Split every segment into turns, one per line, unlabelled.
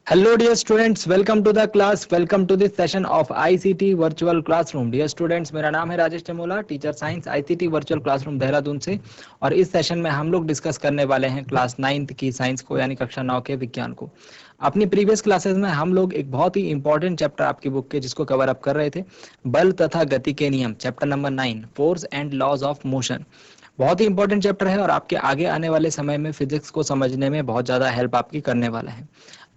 Hello, dear students. Welcome to the class. Welcome to this session of ICT Virtual Classroom. Dear students, मेरा नाम है Rajesh Chamola, teacher science ICT virtual classroom Dehradun से। और इस session में हम लोग डिस्कस करने वाले हैं क्लास 9th की साइंस को, यानी कक्षा 9 के विज्ञान को। अपनी प्रीवियस क्लासेस में हम लोग एक बहुत ही इंपॉर्टेंट चैप्टर आपकी बुक के जिसको कवर अप कर रहे थे, बल तथा गति के नियम, chapter number 9, force and laws of motion. बहुत ही इंपॉर्टेंट चैप्टर है और आपके आगे आने वाले समय में फिजिक्स को समझने में बहुत ज्यादा हेल्प आपकी करने वाला है।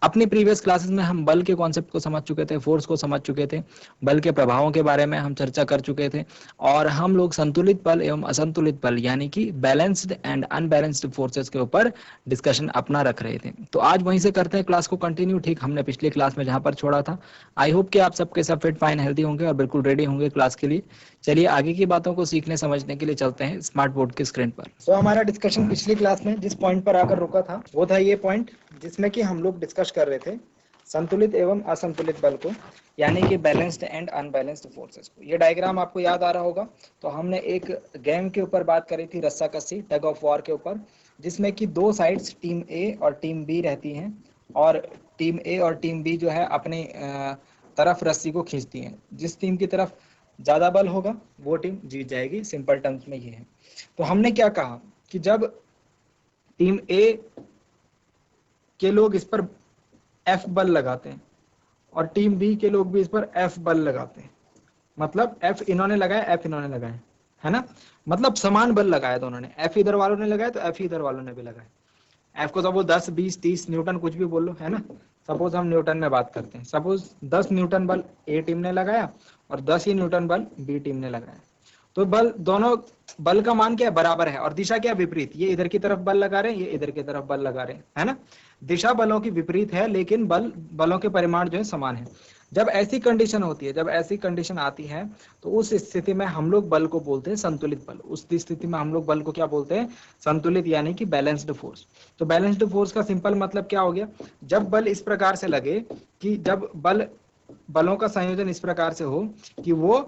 अपनी प्रीवियस क्लासेस में हम बल के कॉन्सेप्ट को समझ चुके थे, फोर्स को समझ चुके थे, बल के प्रभावों के बारे में हम चर्चा कर चुके थे। और हम लोग संतुलित बल एवं असंतुलित बल यानी कि बैलेंस्ड एंड अनबैलेंस्ड फोर्सेस के ऊपर डिस्कशन अपना रख रहे थे। तो आज वहीं से करते हैं क्लास को कंटिन्यू, ठीक हमने पिछली क्लास में जहां पर छोड़ा था। आई होप कि आप सबके सब फिट फाइन हेल्दी होंगे और बिल्कुल रेडी होंगे क्लास के लिए। चलिए आगे की बातों को सीखने समझने के लिए चलते हैं स्मार्ट बोर्ड की स्क्रीन पर। तो हमारा डिस्कशन पिछली क्लास में जिस पॉइंट पर आकर रुका था वो था ये पॉइंट, जिसमें कि हम लोग डिस्कस कर रहे थे संतुलित एवं असंतुलित बल को, यानी कि बैलेंस्ड एंड अनबैलेंस्ड फोर्सेस को। ये डायग्राम आपको याद आ रहा होगा। तो हमने एक गेम के ऊपर बात करी थी, रस्साकसी, टग ऑफ वॉर के ऊपर, जिसमें कि दो साइड्स टीम ए और टीम बी रहती हैं। और टीम ए और टीम बी जो है अपनी तरफ रस्सी को खींचती हैं। जिस टीम की तरफ ज्यादा बल होगा वो टीम जीत जाएगी। सिंपल टर्म्स में ये है। तो हमने क्या कहा कि जब टीम ए के लोग इस पर एफ बल लगाते हैं और टीम बी के लोग भी इस पर एफ बल लगाते हैं, मतलब एफ इन्होंने लगाया, एफ इन्होंने लगाया, है ना। मतलब समान बल लगाया दोनों ने, एफ इधर वालों ने लगाया तो एफ इधर वालों ने भी लगाया। एफ को सपोज 10 20 30 न्यूटन कुछ भी बोल लो, है ना। सपोज हम न्यूटन में बात करते हैं, सपोज 10 न्यूटन बल ए टीम ने लगाया और 10 ही न्यूटन बल बी टीम ने लगाया। तो बल दोनों, बल का मान क्या है, बराबर है। और दिशा क्या, विपरीत। ये इधर की तरफ बल लगा रहे हैं, ये इधर की तरफ बल लगा रहे हैं, है ना। दिशा बलों की विपरीत है लेकिन बलों के परिमाण जो है समान है। जब ऐसी कंडीशन होती है, जब ऐसी कंडीशन आती है, तो उस स्थिति में हम लोग बल को बोलते हैं संतुलित बल। उस स्थिति में हम लोग बल को क्या बोलते हैं, संतुलित, यानी कि बैलेंस्ड फोर्स। तो बैलेंस्ड फोर्स का सिंपल मतलब क्या हो गया, जब बल इस प्रकार से लगे कि जब बलों का संयोजन इस प्रकार से हो कि वो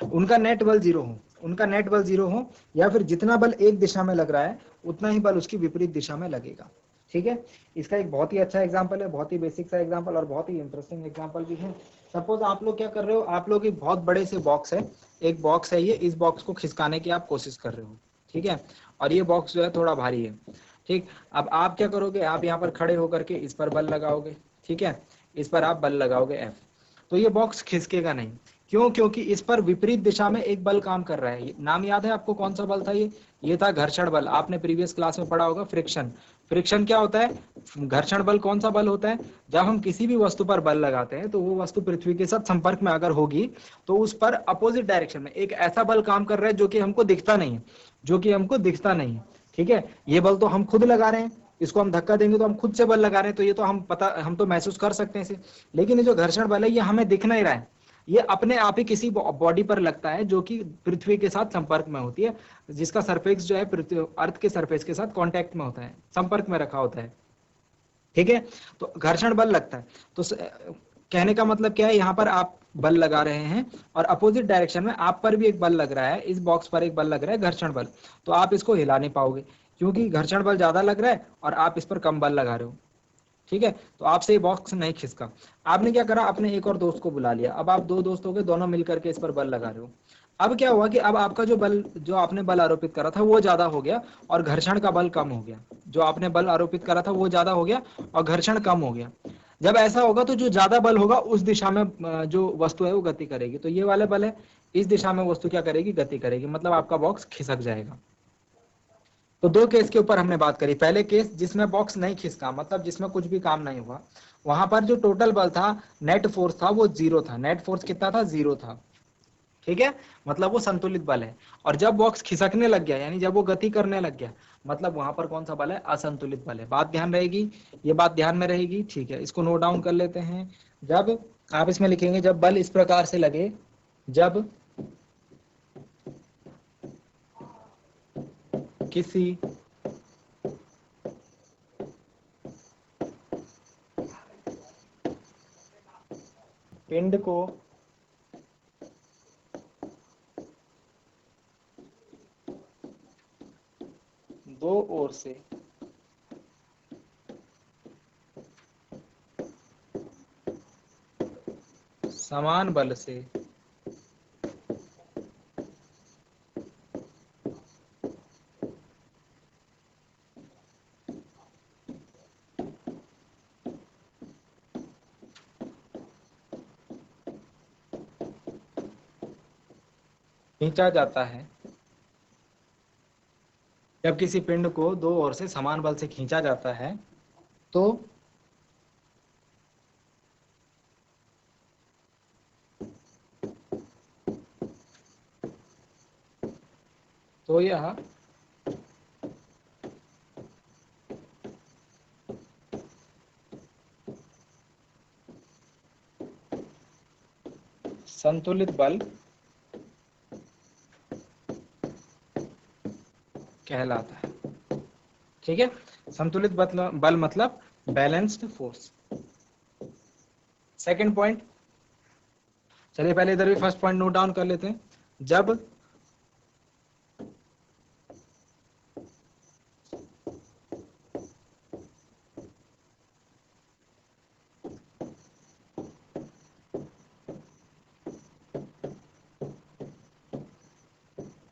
उनका नेट बल जीरो हो, उनका नेट बल जीरो हो, या फिर जितना बल एक दिशा में लग रहा है उतना ही बल उसकी विपरीत दिशा में लगेगा। ठीक है। इसका एक बहुत ही अच्छा एग्जांपल है, बहुत ही बेसिक सा एग्जांपल और बहुत ही इंटरेस्टिंग एग्जांपल भी है। सपोज आप लोग क्या कर रहे हो, आप लोग एक बहुत बड़े से बॉक्स है, एक बॉक्स है ये, इस बॉक्स को खिसकाने की आप कोशिश कर रहे हो। ठीक है। और ये बॉक्स जो है थोड़ा भारी है। ठीक। अब आप क्या करोगे, आप यहाँ पर खड़े होकर के इस पर बल लगाओगे। ठीक है। इस पर आप बल लगाओगे एफ। तो ये बॉक्स खिसकेगा नहीं। क्यों? क्योंकि इस पर विपरीत दिशा में एक बल काम कर रहा है। नाम याद है आपको कौन सा बल था ये था घर्षण बल। आपने प्रीवियस क्लास में पढ़ा होगा, फ्रिक्शन। फ्रिक्शन क्या होता है, घर्षण बल कौन सा बल होता है, जब हम किसी भी वस्तु पर बल लगाते हैं तो वो वस्तु पृथ्वी के साथ संपर्क में अगर होगी तो उस पर अपोजिट डायरेक्शन में एक ऐसा बल काम कर रहा है जो कि हमको दिखता नहीं है, जो कि हमको दिखता नहीं है। ठीक है। ये बल तो हम खुद लगा रहे हैं, इसको हम धक्का देंगे तो हम खुद से बल लगा रहे हैं, तो ये तो हम तो महसूस कर सकते हैं इसे। लेकिन ये जो घर्षण बल है ये हमें दिख नहीं रहा है, ये अपने आप ही किसी बॉडी पर लगता है जो कि पृथ्वी के साथ संपर्क में होती है, जिसका सरफेस जो है पृथ्वी अर्थ के सरफेस के साथ कांटेक्ट में होता है, संपर्क में रखा होता है। ठीक है। तो घर्षण बल लगता है। तो कहने का मतलब क्या है, यहाँ पर आप बल लगा रहे हैं और अपोजिट डायरेक्शन में आप पर भी एक बल लग रहा है, इस बॉक्स पर एक बल लग रहा है, घर्षण बल। तो आप इसको हिला नहीं पाओगे क्योंकि घर्षण बल ज्यादा लग रहा है और आप इस पर कम बल लगा रहे हो। ठीक है। तो आपसे ये बॉक्स नहीं खिसका। आपने क्या करा, अपने एक और दोस्त को बुला लिया। अब आप दो दोस्त हो गए, दोनों मिलकर के इस पर बल लगा रहे हो। अब क्या हुआ कि अब आपका जो बल, जो आपने बल आरोपित करा था वो ज्यादा हो गया और घर्षण का बल कम हो गया। जो आपने बल आरोपित करा था वो ज्यादा हो गया और घर्षण कम हो गया। जब ऐसा होगा तो जो ज्यादा बल होगा उस दिशा में जो वस्तु है वो गति करेगी। तो ये वाला बल है, इस दिशा में वस्तु क्या करेगी, गति करेगी, मतलब आपका बॉक्स खिसक जाएगा। तो दो केस के ऊपर हमने बात करी। पहले केस जिसमें बॉक्स नहीं खिसका, मतलब जिसमें कुछ भी काम नहीं हुआ, वहां पर जो टोटल बल था, नेट फोर्स था, वो जीरो था। नेट फोर्स कितना था, जीरो था। ठीक है। मतलब वो संतुलित बल है। और जब बॉक्स खिसकने लग गया, यानी जब वो गति करने लग गया, मतलब वहां पर कौन सा बल है, असंतुलित बल है। बात ध्यान रहेगी, ये बात ध्यान में रहेगी। ठीक है, इसको नोट डाउन कर लेते हैं। जब आप इसमें लिखेंगे, जब बल इस प्रकार से लगे, जब किसी पिंड को दो ओर से समान बल से खींचा जाता है, जब किसी पिंड को दो ओर से समान बल से खींचा जाता है तो यह संतुलित बल कहलाता है। ठीक है, संतुलित बल मतलब बैलेंस्ड फोर्स। सेकंड पॉइंट, चलिए पहले इधर भी फर्स्ट पॉइंट नोट डाउन कर लेते हैं। जब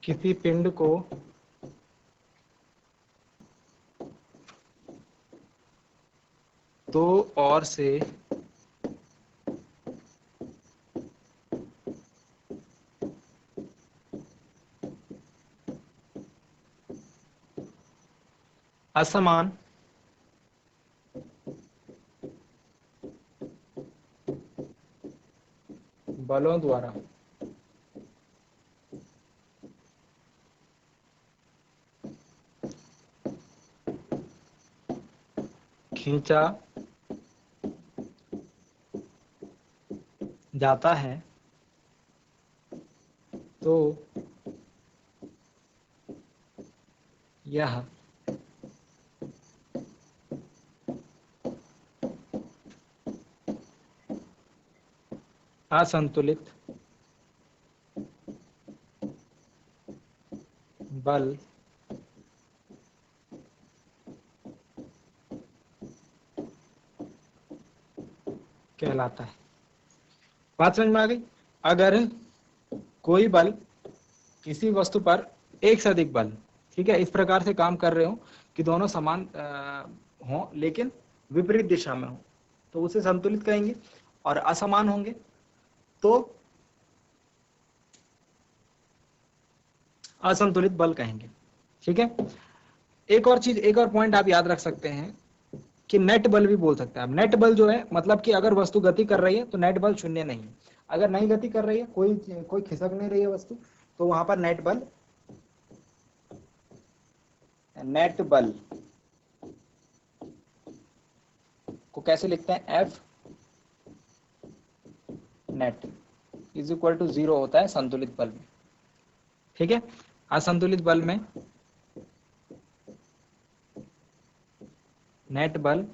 किसी पिंड को दो ओर से असमान बलों द्वारा खींचा जाता है तो यह असंतुलित बल कहलाता है। बात समझ में आ गई? अगर कोई बल किसी वस्तु पर एक से अधिक बल, ठीक है, इस प्रकार से काम कर रहे हो कि दोनों समान हों लेकिन विपरीत दिशा में हो, तो उसे संतुलित कहेंगे। और असमान होंगे तो असंतुलित बल कहेंगे। ठीक है, एक और चीज, एक और पॉइंट आप याद रख सकते हैं कि नेट बल भी बोल सकते हैं आप। नेट बल जो है मतलब कि अगर वस्तु गति कर रही है तो नेट बल शून्य नहीं है। अगर नहीं गति कर रही है, कोई खिसक नहीं रही है वस्तु, तो वहां पर नेट बल को कैसे लिखते हैं? F net is equal to 0 होता है संतुलित बल में। ठीक है, असंतुलित बल में नेट बल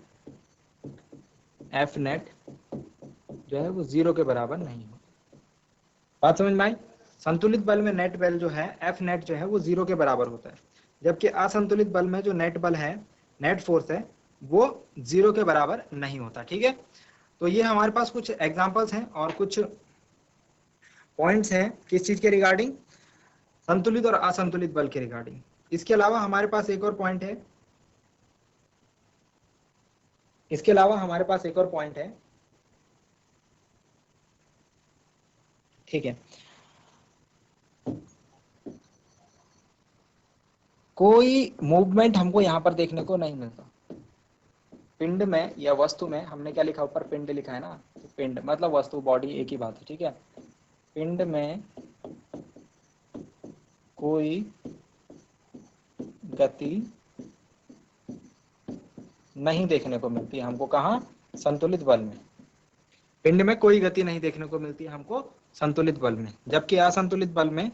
एफ नेट जो है वो 0 के बराबर नहीं हो। बात समझ में आई? संतुलित बल में नेट बल जो है एफ नेट जो है वो 0 के बराबर होता है, जबकि असंतुलित बल में जो नेट बल है, नेट फोर्स है, वो 0 के बराबर नहीं होता। ठीक है, तो ये हमारे पास कुछ एग्जांपल्स हैं और कुछ पॉइंट्स हैं किस चीज के रिगार्डिंग? संतुलित और असंतुलित बल के रिगार्डिंग। इसके अलावा हमारे पास एक और पॉइंट है, ठीक है, कोई मूवमेंट हमको यहां पर देखने को नहीं मिलता। पिंड में या वस्तु में, हमने क्या लिखा ऊपर? पिंड लिखा है ना, तो पिंड मतलब वस्तु, बॉडी एक ही बात है। ठीक है, पिंड में कोई गति नहीं देखने को मिलती हमको। कहाँ? संतुलित बल में। पिंड में कोई गति नहीं देखने को मिलती हमको संतुलित बल में, जबकि असंतुलित बल में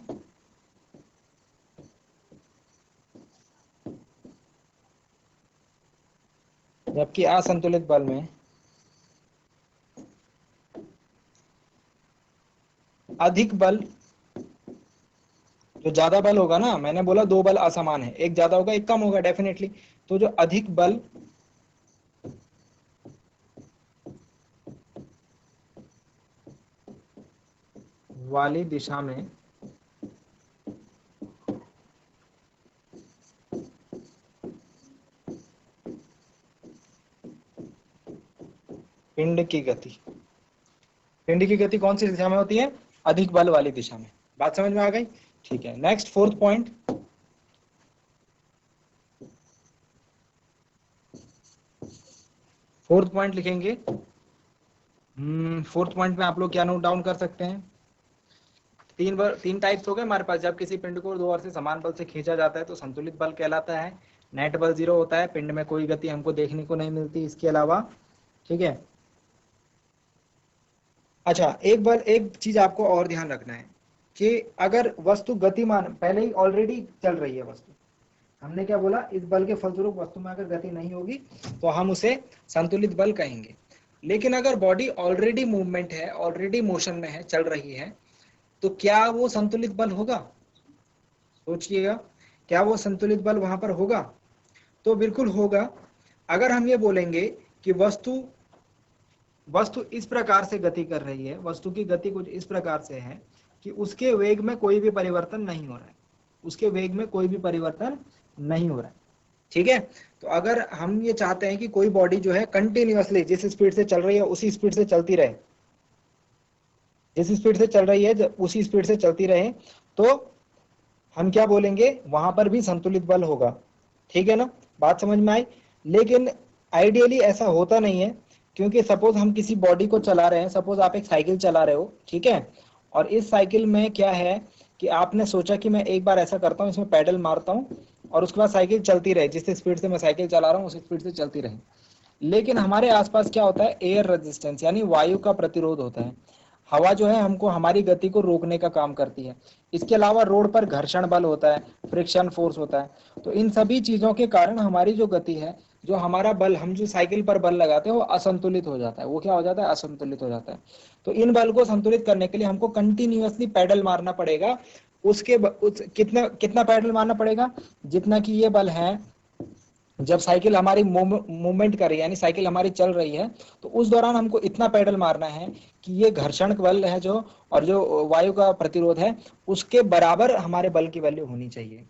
अधिक बल, जो ज्यादा बल होगा ना, मैंने बोला दो बल असमान है, एक ज्यादा होगा एक कम होगा डेफिनेटली, तो जो अधिक बल वाली दिशा में पिंड की गति, पिंड की गति कौन सी दिशा में होती है? अधिक बल वाली दिशा में। बात समझ में आ गई? ठीक है, next fourth point. Fourth point लिखेंगे। फोर्थ पॉइंट में आप लोग क्या नोट डाउन कर सकते हैं? तीन टाइप्स हो गए हमारे पास। जब किसी पिंड को दो ओर से समान बल से खींचा जाता है तो संतुलित बल कहलाता है। नेट बल 0 होता है, पिंड में कोई गति हमको देखने को नहीं मिलती इसके अलावा। ठीक है। अच्छा, एक चीज आपको और ध्यान रखना है कि अगर वस्तु गतिमान पहले ही ऑलरेडी चल रही है वस्तु, हमने क्या बोला, इस बल के फलस्वरूप वस्तु में अगर गति नहीं होगी तो हम उसे संतुलित बल कहेंगे। लेकिन अगर बॉडी ऑलरेडी मूवमेंट है, ऑलरेडी मोशन में है, चल रही है, तो क्या वो संतुलित बल होगा? सोचिएगा, क्या वो संतुलित बल वहां पर होगा? तो बिल्कुल होगा। अगर हम ये बोलेंगे कि वस्तु इस प्रकार से गति कर रही है, वस्तु की गति कुछ इस प्रकार से है कि उसके वेग में कोई भी परिवर्तन नहीं हो रहा है, उसके वेग में कोई भी परिवर्तन नहीं हो रहा है। ठीक है। तो अगर हम ये चाहते हैं कि कोई बॉडी जो है कंटिन्यूअसली जिस स्पीड से चल रही है उसी स्पीड से चलती रहे, जिस स्पीड से चल रही है उसी स्पीड से चलती रहे, तो हम क्या बोलेंगे, वहां पर भी संतुलित बल होगा। ठीक है ना, बात समझ में आई? लेकिन आइडियली ऐसा होता नहीं है, क्योंकि सपोज हम किसी बॉडी को चला रहे हैं, सपोज आप एक साइकिल चला रहे हो, ठीक है, और इस साइकिल में क्या है कि आपने सोचा कि मैं एक बार ऐसा करता हूँ, इसमें पैडल मारता हूँ और उसके बाद साइकिल चलती रहे, जिस स्पीड से मैं साइकिल चला रहा हूँ उस स्पीड से चलती रहे। लेकिन हमारे आसपास क्या होता है, एयर रेजिस्टेंस यानी वायु का प्रतिरोध होता है। हवा जो है हमको हमारी गति को रोकने का काम करती है। इसके अलावा रोड पर घर्षण बल होता है, फ्रिक्शन फोर्स होता है। तो इन सभी चीजों के कारण हमारी जो गति है, जो हमारा बल, हम जो साइकिल पर बल लगाते हैं वो असंतुलित हो जाता है। वो क्या हो जाता है? असंतुलित हो जाता है। तो इन बल को संतुलित करने के लिए हमको कंटिन्यूअसली पैडल मारना पड़ेगा। कितना कितना पैडल मारना पड़ेगा? जितना कि ये बल है, जब साइकिल हमारी मूवमेंट कर रही है यानी साइकिल हमारी चल रही है, तो उस दौरान हमको इतना पैडल मारना है कि ये घर्षण बल है जो, और जो वायु का प्रतिरोध है, उसके बराबर हमारे बल की वैल्यू होनी चाहिए।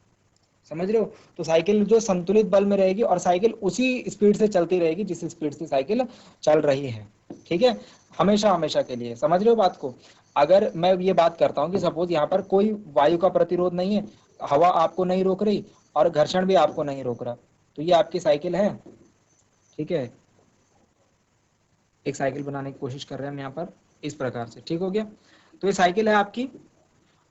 समझ रहे हो? तो साइकिल जो संतुलित बल में रहेगी और साइकिल उसी स्पीड से चलती रहेगी जिस स्पीड से साइकिल चल रही है। ठीक है, हमेशा हमेशा के लिए। समझ रहे हो बात को? अगर मैं ये बात करता हूँ कि सपोज यहाँ पर कोई वायु का प्रतिरोध नहीं है, हवा आपको नहीं रोक रही और घर्षण भी आपको नहीं रोक रहा, तो ये आपकी साइकिल है। ठीक है, एक साइकिल बनाने की कोशिश कर रहे हैं हम यहाँ पर इस प्रकार से। ठीक हो गया? तो ये साइकिल है आपकी,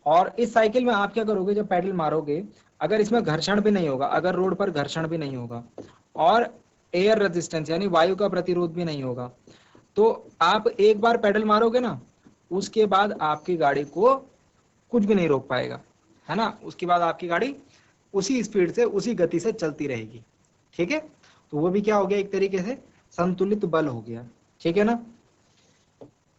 और इस साइकिल में आप क्या करोगे, जब पैडल मारोगे, अगर इसमें घर्षण भी नहीं होगा, अगर रोड पर घर्षण भी नहीं होगा और एयर रेजिस्टेंस यानी वायु का प्रतिरोध भी नहीं होगा, तो आप एक बार पैडल मारोगे ना, उसके बाद आपकी गाड़ी को कुछ भी नहीं रोक पाएगा, है ना? उसके बाद आपकी गाड़ी उसी स्पीड से, उसी गति से चलती रहेगी। ठीक है, तो वो भी क्या हो गया, एक तरीके से संतुलित बल हो गया। ठीक है ना?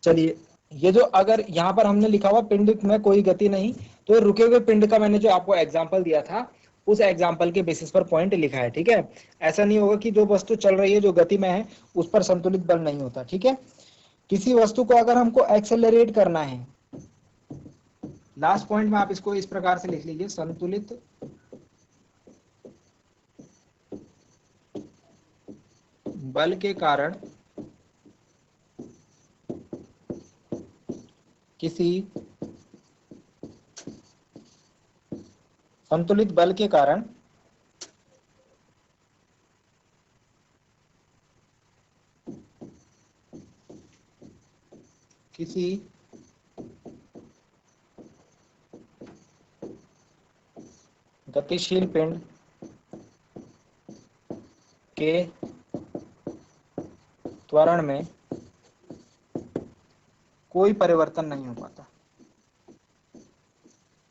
चलिए, ये जो अगर यहाँ पर हमने लिखा हुआ पिंड में कोई गति नहीं, तो रुके हुए पिंड का मैंने जो आपको एग्जांपल दिया था, उस एग्जांपल के बेसिस पर पॉइंट लिखा है। ठीक है, ऐसा नहीं होगा कि जो वस्तु चल रही है, जो गति में है, उस पर संतुलित बल नहीं होता। ठीक है, किसी वस्तु को अगर हमको एक्सेलरेट करना है, लास्ट पॉइंट में आप इसको इस प्रकार से लिख लीजिए, संतुलित बल के कारण किसी संतुलित बल के कारण किसी गतिशील पिंड के त्वरण में कोई परिवर्तन नहीं हो पाता,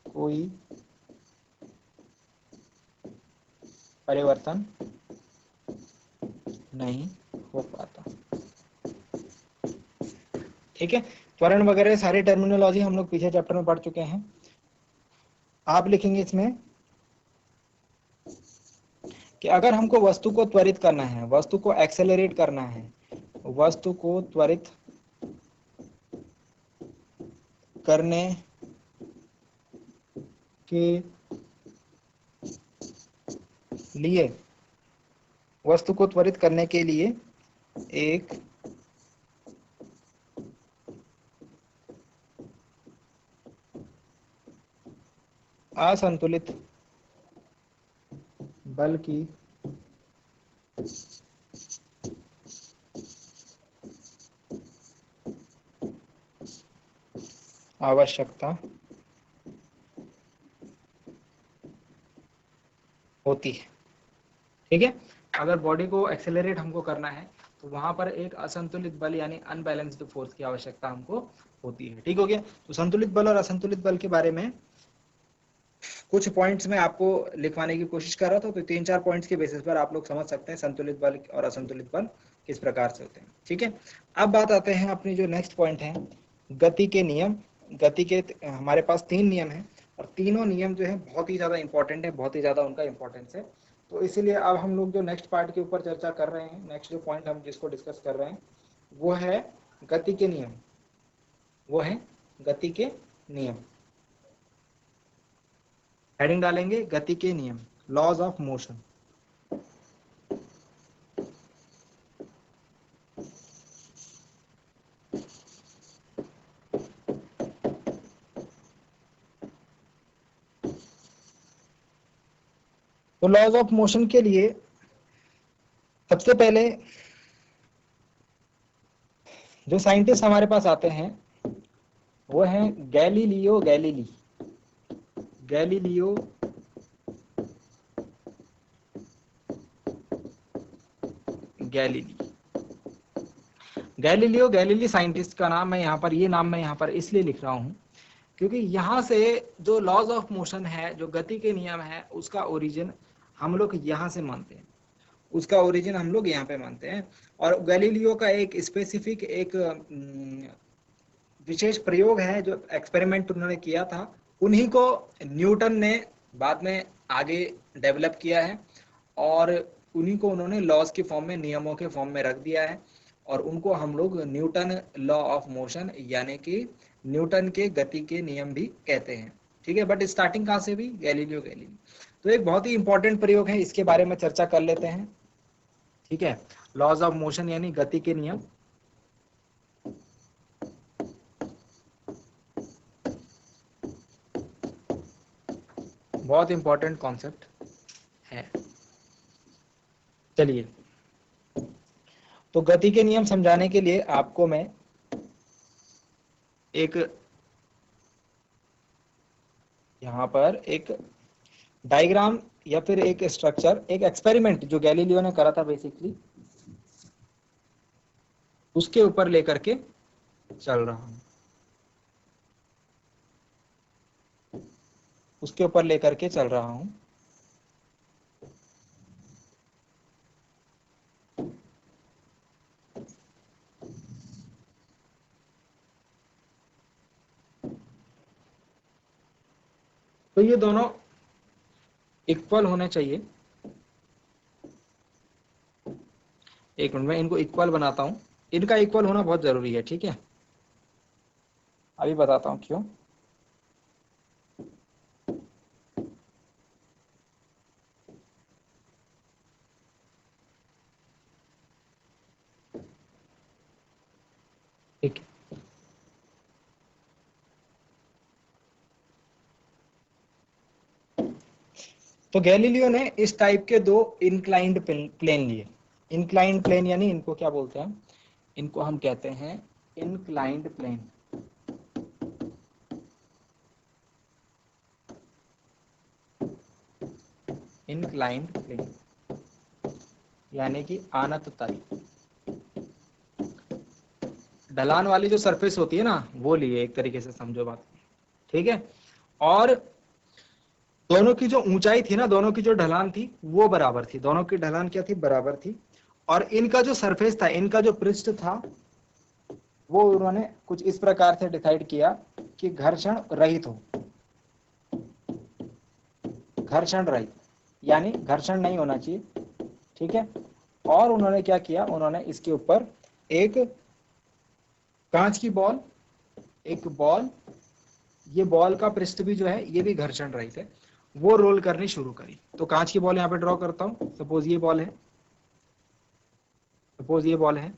कोई परिवर्तन नहीं हो पाता। ठीक है, त्वरण वगैरह सारी टर्मिनोलॉजी हम लोग पीछे चैप्टर में पढ़ चुके हैं। आप लिखेंगे इसमें कि अगर हमको वस्तु को त्वरित करना है, वस्तु को एक्सेलरेट करना है, वस्तु को त्वरित करने के लिए, वस्तु को त्वरित करने के लिए एक असंतुलित बल की आवश्यकता होती है। ठीक है, अगर बॉडी को एक्सेलरेट हमको करना है तो वहां पर एक असंतुलित बल यानी अनबैलेंस्ड फोर्स की आवश्यकता हमको होती है। ठीक हो गया। तो संतुलित बल और असंतुलित बल के बारे में कुछ पॉइंट्स में आपको लिखवाने की कोशिश कर रहा था, तो 3-4 पॉइंट्स के बेसिस पर आप लोग समझ सकते हैं संतुलित बल और असंतुलित बल किस प्रकार से होते हैं। ठीक है, अब बात आते हैं अपनी जो नेक्स्ट पॉइंट है, गति के नियम। गति के हमारे पास 3 नियम हैं और तीनों नियम जो है बहुत ही ज्यादा इंपॉर्टेंट है, बहुत ही ज्यादा उनका इंपॉर्टेंस है। तो इसीलिए अब हम लोग जो नेक्स्ट पार्ट के ऊपर चर्चा कर रहे हैं, नेक्स्ट जो पॉइंट हम जिसको डिस्कस कर रहे हैं वो है गति के नियम, वो है गति के नियम। हेडिंग डालेंगे गति के नियम, लॉज ऑफ मोशन। तो लॉज ऑफ मोशन के लिए सबसे पहले जो साइंटिस्ट हमारे पास आते हैं वो है Galileo Galilei. Galileo Galilei Galileo Galilei scientist का नाम मैं यहाँ पर, ये नाम मैं यहाँ पर इसलिए लिख रहा हूँ क्योंकि यहाँ से जो लॉज ऑफ मोशन है, जो गति के नियम है, उसका ओरिजिन हम लोग यहाँ से मानते हैं, उसका ओरिजिन हम लोग यहाँ पे मानते हैं। और गैलीलियो का एक स्पेसिफिक एक विशेष प्रयोग है, जो एक्सपेरिमेंट उन्होंने किया था, उन्हीं को न्यूटन ने बाद में आगे डेवलप किया है और उन्हीं को उन्होंने लॉज के फॉर्म में, नियमों के फॉर्म में रख दिया है और उनको हम लोग न्यूटन लॉ ऑफ मोशन यानी कि न्यूटन के गति के नियम भी कहते हैं। ठीक है, बट स्टार्टिंग कहाँ से भी, गैलीलियो गैलीली। तो एक बहुत ही इंपॉर्टेंट प्रयोग है, इसके बारे में चर्चा कर लेते हैं। ठीक है, लॉज ऑफ मोशन यानी गति के नियम। बहुत इंपॉर्टेंट कॉन्सेप्ट है। चलिए, तो गति के नियम समझाने के लिए आपको मैं एक यहाँ पर एक डायग्राम या फिर एक स्ट्रक्चर, एक एक्सपेरिमेंट जो गैलीलियो ने करा था बेसिकली, उसके ऊपर लेकर के चल रहा हूं, उसके ऊपर लेकर के चल रहा हूं। तो ये दोनों इक्वल होने चाहिए। एक मिनट में इनको इक्वल बनाता हूं, इनका इक्वल होना बहुत जरूरी है। ठीक है, अभी बताता हूं क्यों। ठीक है, तो गैलीलियो ने इस टाइप के दो इंक्लाइंड प्लेन लिए। इंक्लाइंड प्लेन यानी इनको क्या बोलते हैं, इनको हम कहते हैं इंक्लाइंड प्लेन। इंक्लाइंड प्लेन यानी कि आनत तल, ढलान वाली जो सरफेस होती है ना, वो लिए, एक तरीके से समझो बात। ठीक है, और दोनों की जो ऊंचाई थी ना, दोनों की जो ढलान थी वो बराबर थी, दोनों की ढलान क्या थी, बराबर थी। और इनका जो सरफेस था, इनका जो पृष्ठ था, वो उन्होंने कुछ इस प्रकार से डिसाइड किया कि घर्षण रहित हो, घर्षण रहित यानी घर्षण नहीं होना चाहिए। ठीक है, और उन्होंने क्या किया, उन्होंने इसके ऊपर एक कांच की बॉल, एक बॉल ये बॉल का पृष्ठ भी जो है ये भी घर्षण रहित है, वो रोल करनी शुरू करी। तो कांच की बॉल यहाँ पे ड्रॉ करता हूँ। सपोज ये बॉल है, सपोज ये बॉल है,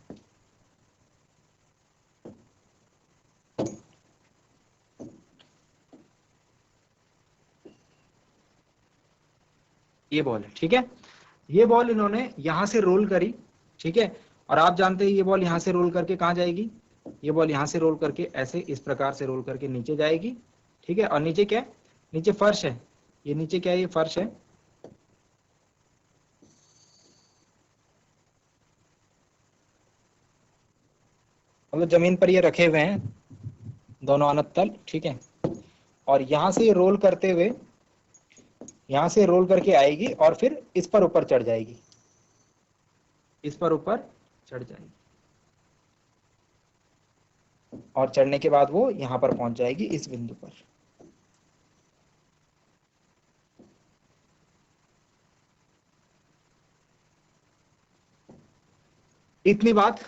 ये बॉल है, ठीक है। ये बॉल इन्होंने यहां से रोल करी, ठीक है। और आप जानते हैं ये बॉल यहां से रोल करके कहां जाएगी, ये बॉल यहां से रोल करके ऐसे इस प्रकार से रोल करके नीचे जाएगी, ठीक है। और नीचे क्या है, नीचे फर्श है, ये नीचे क्या है, ये फर्श है। मतलब जमीन पर ये रखे हुए हैं दोनों अनंत तल, ठीक है। और यहां से रोल करते हुए यहां से रोल करके आएगी और फिर इस पर ऊपर चढ़ जाएगी, इस पर ऊपर चढ़ जाएगी। और चढ़ने के बाद वो यहां पर पहुंच जाएगी इस बिंदु पर। इतनी बात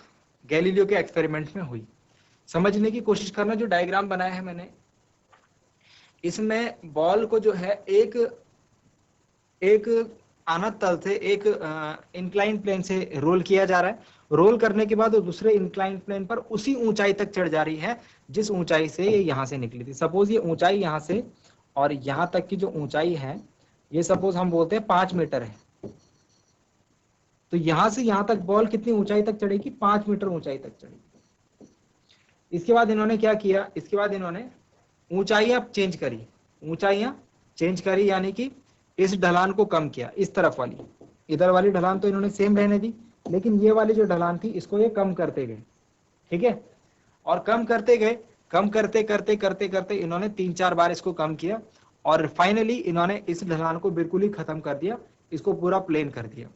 गैलीलियो के एक्सपेरिमेंट में हुई। समझने की कोशिश करना, जो डायग्राम बनाया है मैंने, इसमें बॉल को जो है एक अनंत तल से एक इंक्लाइन प्लेन से रोल किया जा रहा है। रोल करने के बाद वो दूसरे इंक्लाइन प्लेन पर उसी ऊंचाई तक चढ़ जा रही है जिस ऊंचाई से ये यहां से निकली थी। सपोज ये ऊंचाई यहां से और यहां तक की जो ऊंचाई है, ये सपोज हम बोलते हैं 5 मीटर है। तो यहां से यहां तक बॉल कितनी ऊंचाई तक चढ़ेगी, 5 मीटर ऊंचाई तक चढ़ेगी। इसके बाद इन्होंने क्या किया, इसके बाद इन्होंने ऊंचाइयां चेंज करी, ऊंचाइयां चेंज करी, यानी कि इस ढलान को कम किया। इस तरफ वाली, इधर वाली ढलान तो इन्होंने सेम रहने दी, लेकिन ये वाली जो ढलान थी इसको ये कम करते गए, ठीक है। और कम करते गए, कम करते करते करते करते इन्होंने 3-4 बार इसको कम किया और फाइनली इन्होंने इस ढलान को बिल्कुल ही खत्म कर दिया, इसको पूरा प्लेन कर दिया।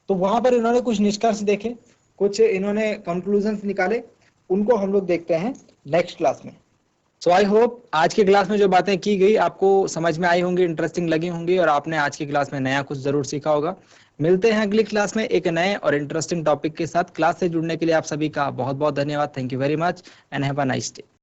तो वहां पर इन्होंने कुछ निष्कर्ष देखे, कुछ इन्होंने कंक्लूजन्स निकाले, उनको हम लोग देखते हैं नेक्स्ट क्लास में। सो आई होप आज की क्लास में जो बातें की गई आपको समझ में आई होंगी, इंटरेस्टिंग लगी होंगी और आपने आज की क्लास में नया कुछ जरूर सीखा होगा। मिलते हैं अगली क्लास में एक नए और इंटरेस्टिंग टॉपिक के साथ। क्लास से जुड़ने के लिए आप सभी का बहुत बहुत धन्यवाद। Thank you very much and have a nice day.